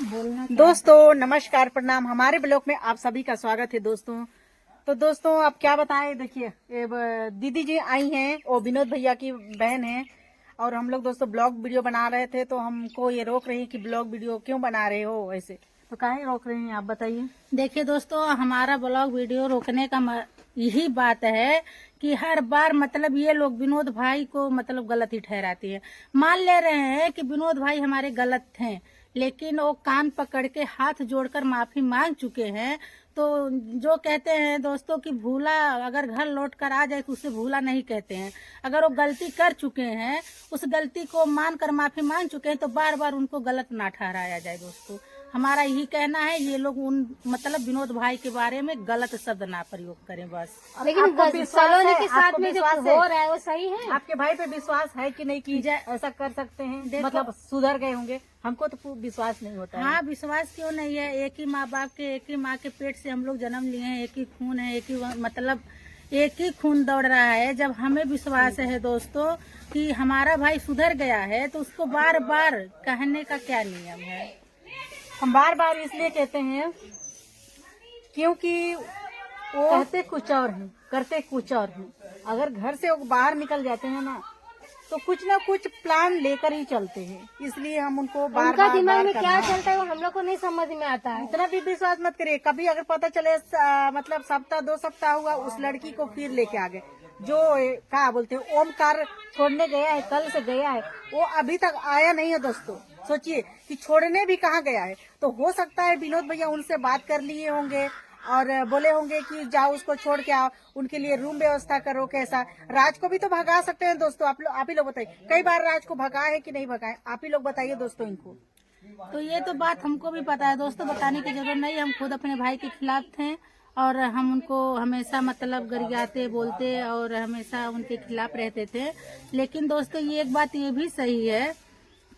दोस्तों नमस्कार प्रणाम, हमारे ब्लॉग में आप सभी का स्वागत है दोस्तों। तो दोस्तों अब क्या बताएं, देखिए दीदी जी आई हैं, वो विनोद भैया की बहन है और हम लोग दोस्तों ब्लॉग वीडियो बना रहे थे तो हमको ये रोक रही है कि ब्लॉग वीडियो क्यों बना रहे हो ऐसे, तो काहे रोक रहे हैं आप बताइए। देखिए दोस्तों, हमारा ब्लॉग वीडियो रोकने का यही बात है कि हर बार मतलब ये लोग विनोद भाई को मतलब गलत ही ठहराती है। मान ले रहे हैं कि विनोद भाई हमारे गलत थे, लेकिन वो कान पकड़ के हाथ जोड़कर माफी मांग चुके हैं। तो जो कहते हैं दोस्तों कि भूला अगर घर लौट कर आ जाए तो उसे भूला नहीं कहते हैं। अगर वो गलती कर चुके हैं, उस गलती को मानकर माफी मांग चुके हैं, तो बार बार उनको गलत ना ठहराया जाए। दोस्तों हमारा यही कहना है, ये लोग उन मतलब विनोद भाई के बारे में गलत शब्द ना प्रयोग करें बस। लेकिन सलोनी के साथ में जो हो रहा है वो सही है। आपके भाई पे विश्वास है कि नहीं कि ऐसा कर सकते हैं, मतलब सुधर गए होंगे? हमको तो विश्वास नहीं होता है। हाँ, विश्वास क्यों नहीं है? एक ही माँ बाप के, एक ही माँ के पेट से हम लोग जन्म लिए हैं, एक ही खून है, एक ही मतलब एक ही खून दौड़ रहा है। जब हमें विश्वास है दोस्तों कि हमारा भाई सुधर गया है, तो उसको बार बार कहने का क्या नियम है? हम बार बार इसलिए कहते हैं क्योंकि वो कहते कुछ और हैं, करते कुछ और हैं। अगर घर से वो बाहर निकल जाते हैं ना, तो कुछ ना कुछ प्लान लेकर ही चलते हैं, इसलिए हम उनको बार बार दिमाग में क्या चलता है वो हम लोग को नहीं समझ में आता है। इतना भी विश्वास मत करिए। कभी अगर पता चले मतलब सप्ताह 2 सप्ताह हुआ, उस लड़की को फिर लेके आ गए, जो क्या बोलते हैं ओमकार छोड़ने गया है, कल से गया है, वो अभी तक आया नहीं है। दोस्तों सोचिए कि छोड़ने भी कहाँ गया है। तो हो सकता है विनोद भैया उनसे बात कर लिए होंगे और बोले होंगे कि जाओ उसको छोड़ के आओ, उनके लिए रूम व्यवस्था करो। कैसा राज को भी तो भगा सकते हैं दोस्तों, आप ही लोग बताइए। कई बार राज को भगा है कि नहीं भगा है, आप ही लोग बताइए दोस्तों इनको। तो ये तो बात हमको भी पता है दोस्तों, बताने की जरूरत नहीं। हम खुद अपने भाई के खिलाफ थे और हम उनको हमेशा मतलब गरियाते बोलते और हमेशा उनके खिलाफ रहते थे। लेकिन दोस्तों ये एक बात ये भी सही है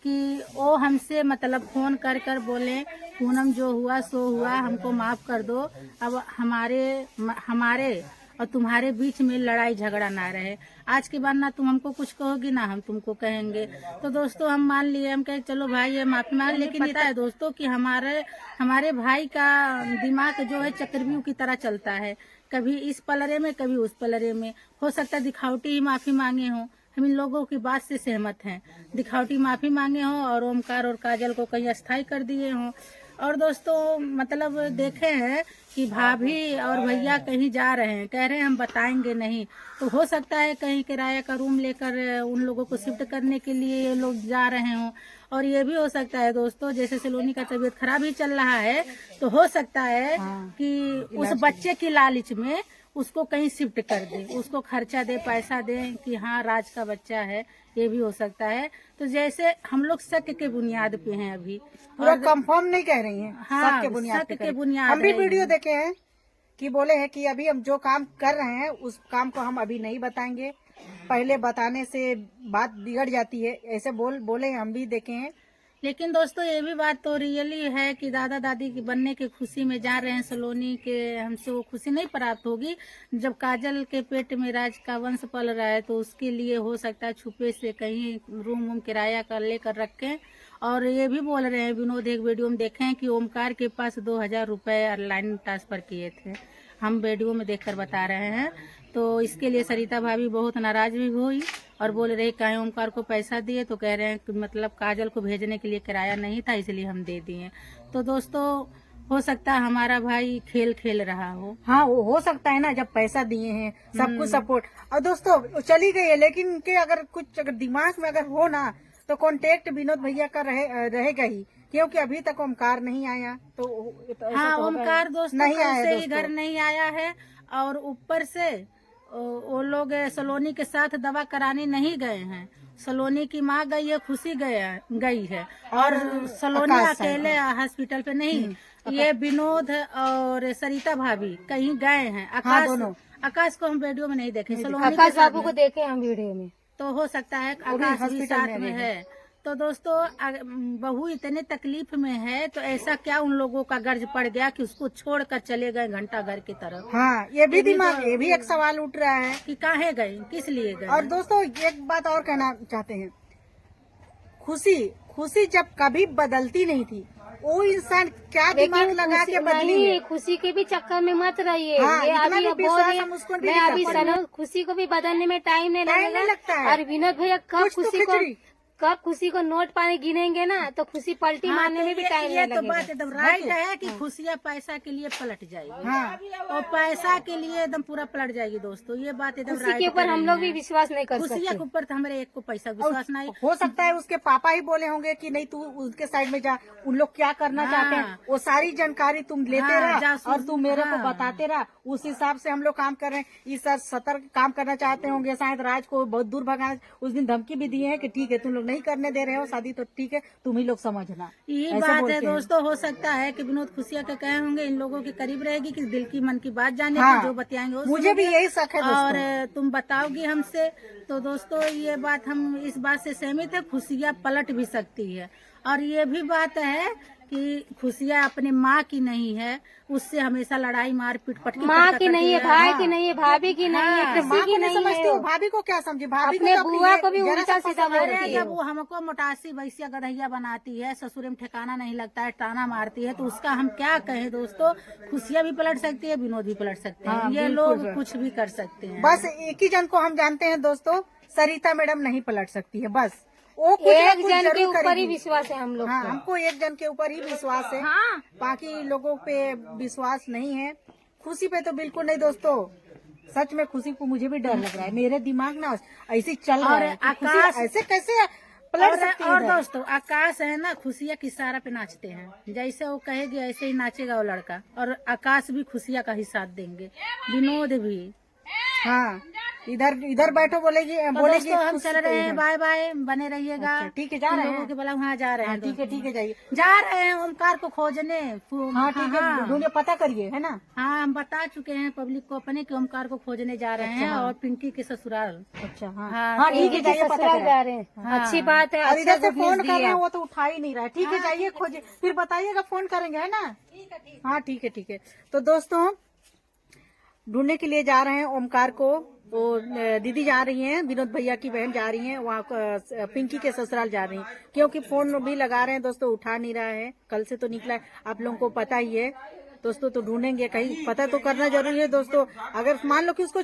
कि वो हमसे मतलब फोन कर कर बोले, पूनम जो हुआ सो हुआ, हमको माफ कर दो। अब हमारे और तुम्हारे बीच में लड़ाई झगड़ा ना रहे। आज के बाद ना तुम हमको कुछ कहोगी ना हम तुमको कहेंगे। तो दोस्तों हम मान लिए, हम कहे चलो भाई ये माफी मांग। लेकिन पता है दोस्तों कि हमारे भाई का दिमाग जो है चक्रव्यूह की तरह चलता है, कभी इस पलरे में कभी उस पलरे में। हो सकता है दिखावटी ही माफी मांगे हो। हम इन लोगों की बात से सहमत हैं, दिखावटी माफी मांगे हो और ओमकार और काजल को कहीं अस्थायी कर दिए हो। और दोस्तों मतलब देखे हैं कि भाभी और भैया कहीं जा रहे हैं, कह रहे हैं हम बताएंगे नहीं। तो हो सकता है कहीं किराया का रूम लेकर उन लोगों को शिफ्ट करने के लिए ये लोग जा रहे हों। और ये भी हो सकता है दोस्तों, जैसे सलोनी का तबीयत खराब ही चल रहा है, तो हो सकता है कि उस बच्चे की लालच में उसको कहीं शिफ्ट कर दे, उसको खर्चा दे, पैसा दे कि हाँ राज का बच्चा है, ये भी हो सकता है। तो जैसे हम लोग शक के बुनियाद पे हैं अभी, पूरा कंफर्म नहीं कह रही हैं। हाँ, शक के बुनियाद हम भी वीडियो देखे हैं कि बोले हैं कि अभी हम जो काम कर रहे हैं उस काम को हम अभी नहीं बताएंगे, पहले बताने से बात बिगड़ जाती है, ऐसे बोले हम भी देखे हैं। लेकिन दोस्तों ये भी बात तो रियली है कि दादा दादी की बनने की खुशी में जा रहे हैं सलोनी के, हमसे वो खुशी नहीं प्राप्त होगी। जब काजल के पेट में राज का वंश पल रहा है, तो उसके लिए हो सकता है छुपे से कहीं रूम किराया कर लेकर रखें। और ये भी बोल रहे हैं विनोद, एक वीडियो में देखे हैं कि ओमकार के पास 2000 रुपए ऑनलाइन ट्रांसफर किए थे। हम वीडियो में देखकर बता रहे हैं। तो इसके लिए सरिता भाभी बहुत नाराज भी हुई और बोल रहे कहीं ओमकार को पैसा दिए, तो कह रहे हैं कि मतलब काजल को भेजने के लिए किराया नहीं था इसलिए हम दे दिए। तो दोस्तों हो सकता है हमारा भाई खेल खेल रहा हो। हाँ वो हो सकता है ना, जब पैसा दिए हैं सब कुछ सपोर्ट। और दोस्तों चली गई है, लेकिन के अगर कुछ अगर दिमाग में अगर हो ना, तो कांटेक्ट विनोद भैया का रहेगा ही, क्योंकि अभी तक ओमकार नहीं आया। तो हाँ तो ओमकार दोस्तों नहीं आया से ही घर नहीं आया है। और ऊपर से वो लोग सलोनी के साथ दवा कराने नहीं गए हैं। सलोनी की माँ गई है, खुशी गई है और सलोनी अकेले हॉस्पिटल पे नहीं। ये विनोद और सरिता भाभी कहीं गए हैं। आकाश को हम वीडियो में नहीं देखे, सलोनी आकाश बाबू को देखे हम वीडियो में। तो हो सकता है आकाश भी साथ में है। तो दोस्तों बहू इतने तकलीफ में है, तो ऐसा क्या उन लोगों का गर्ज पड़ गया कि उसको छोड़कर चले गए घंटा घर की तरफ? हाँ ये भी दिमाग, ये भी एक सवाल उठ रहा है कि काहे गए, किस लिए गए। और दोस्तों एक बात और कहना चाहते हैं, खुशी जब कभी बदलती नहीं थी, वो इंसान क्या दिमाग लेकिन लगा के बदली नहीं, है। खुशी के भी चक्कर में मत रहिए। हाँ, ये इतना अभी भी अब विश्वास हम उसको भी मैं नहीं अभी कर पा रहे हैं। खुशी को भी बदलने में टाइम नहीं लगता है। और विनोद भैया कब खुशी को नोट पानी गिनेंगे ना तो खुशी पलटी हाँ, मारने तो में भी ये टाइम ये नहीं तो लगेगा। बात एकदम राइट है कि खुशियाँ पैसा के लिए पलट जाएगी। हाँ। और पैसा के लिए एकदम पूरा पलट जाएगी दोस्तों, ये बात एकदम खुशी राइट के ऊपर हम लोग भी विश्वास नहीं कर खुशियाँ सकते। के ऊपर तो हमारे एक को पैसा विश्वास नहीं। हो सकता है उसके पापा ही बोले होंगे कि नहीं तू उसके साइड में जा, उन लोग क्या करना हाँ। चाहते हैं वो सारी जानकारी तुम लेते हाँ, रहा जासूस- और तू मेरे को हाँ। बताते रहा, उस हिसाब से हम लोग काम कर रहे हैं। इस सतर्क काम करना चाहते होंगे, शायद राज को बहुत दूर भगाना। उस दिन धमकी भी दी है कि ठीक है तुम लोग नहीं करने दे रहे हो शादी तो ठीक है तुम ही लोग समझना। ये ऐसे बात बोलते है हैं। दोस्तों, हो सकता है कि विनोद खुशियाँ के कहे होंगे इन लोगों के करीब रहेगी कि दिल की मन की बात जाने हाँ। की, जो बताएंगे वो मुझे भी सुनेंगे। यही शक है और दोस्तों। तुम बताओगी हमसे तो दोस्तों ये बात हम इस बात से सहमत है, खुशियाँ पलट भी सकती है। और ये भी बात है कि खुशियाँ अपने माँ की नहीं है, उससे हमेशा लड़ाई मार पीट पटकी माँ की नहीं है, भाई हाँ। की नहीं है, भाभी की नहीं है, अरे किसी माँ की को नहीं नहीं समझती है। हो, भाभी को क्या समझी? भाभी अपने तो बुआ को भी जरा सा उल्टा सीधा पसंद बोलती है। अरे है। जब वो हमको मोटासी वैसिया गधैया बनाती है, ससुर में ठिकाना नहीं लगता है, ताना मारती है, तो उसका हम क्या कहें दोस्तों। खुशियाँ भी पलट सकती है, विनोद भी पलट सकते हैं। हाँ, ये बिल्कुल लोग है। कुछ भी कर सकते हैं। बस एक ही जन को हम जानते हैं दोस्तों, सरिता मैडम नहीं पलट सकती है। बस वो कुछ ना एक कुछ जन के जरूर ऊपर ही करेगी। विश्वास है हम लोग हाँ, को। हमको एक जन के ऊपर ही विश्वास है। हाँ। बाकी लोगों पे विश्वास नहीं है। खुशी पे तो बिल्कुल नहीं दोस्तों। सच में खुशी को मुझे भी डर लग रहा है। मेरे दिमाग ना ऐसे चल रहा और है कि खुशी आकाश- ऐसे कैसे पलट सकती है और इधर? दोस्तों आकाश है ना, खुशियाँ किस सारा पे नाचते हैं, जैसे वो कहेगी ऐसे ही नाचेगा वो लड़का। और आकाश भी खुशियाँ का ही साथ देंगे, विनोद भी। हाँ, इधर बैठो बोलेगी तो बोलेगी दोस्तों हम खुशी चल पे रहे हैं, इधर। बाय बाय, बने रहिएगा। अच्छा, ठीक है, जा इन रहे लोगों हैं। के बोला वहाँ जा रहे हाँ, हैं ठीक है ठीक है जाइए। जा रहे हैं ओमकार को खोजने। हाँ ठीक है, ढूंढिए पता करिए है ना। हाँ, हम बता चुके हैं पब्लिक को अपने कि ओमकार को खोजने जा रहे हैं। हाँ। और पिंकी के ससुराल। अच्छा हाँ हाँ, हाँ ठीक है इनके जाइए पता ससुराल करें। जा रहे हैं। हाँ। अच्छी बात है। और अच्छा इधर से good news फोन कर रहे दिया। हैं वो तो उठा ही नहीं रहा है। ठीक है जाइए खोजिए, फिर बताइएगा, फोन करेंगे है ना। हाँ ठीक है ठीक है। तो दोस्तों ढूंढने के लिए जा रहे हैं ओमकार को। वो दीदी जा रही हैं, विनोद भैया की बहन जा रही हैं वहाँ पिंकी के ससुराल जा रही हैं, क्योंकि फोन भी लगा रहे हैं दोस्तों, उठा नहीं रहा है। कल से तो निकला है, आप लोगों को पता ही है दोस्तों। तो ढूंढेंगे, कहीं पता तो करना जरूरी है दोस्तों। अगर मान लो कि उसको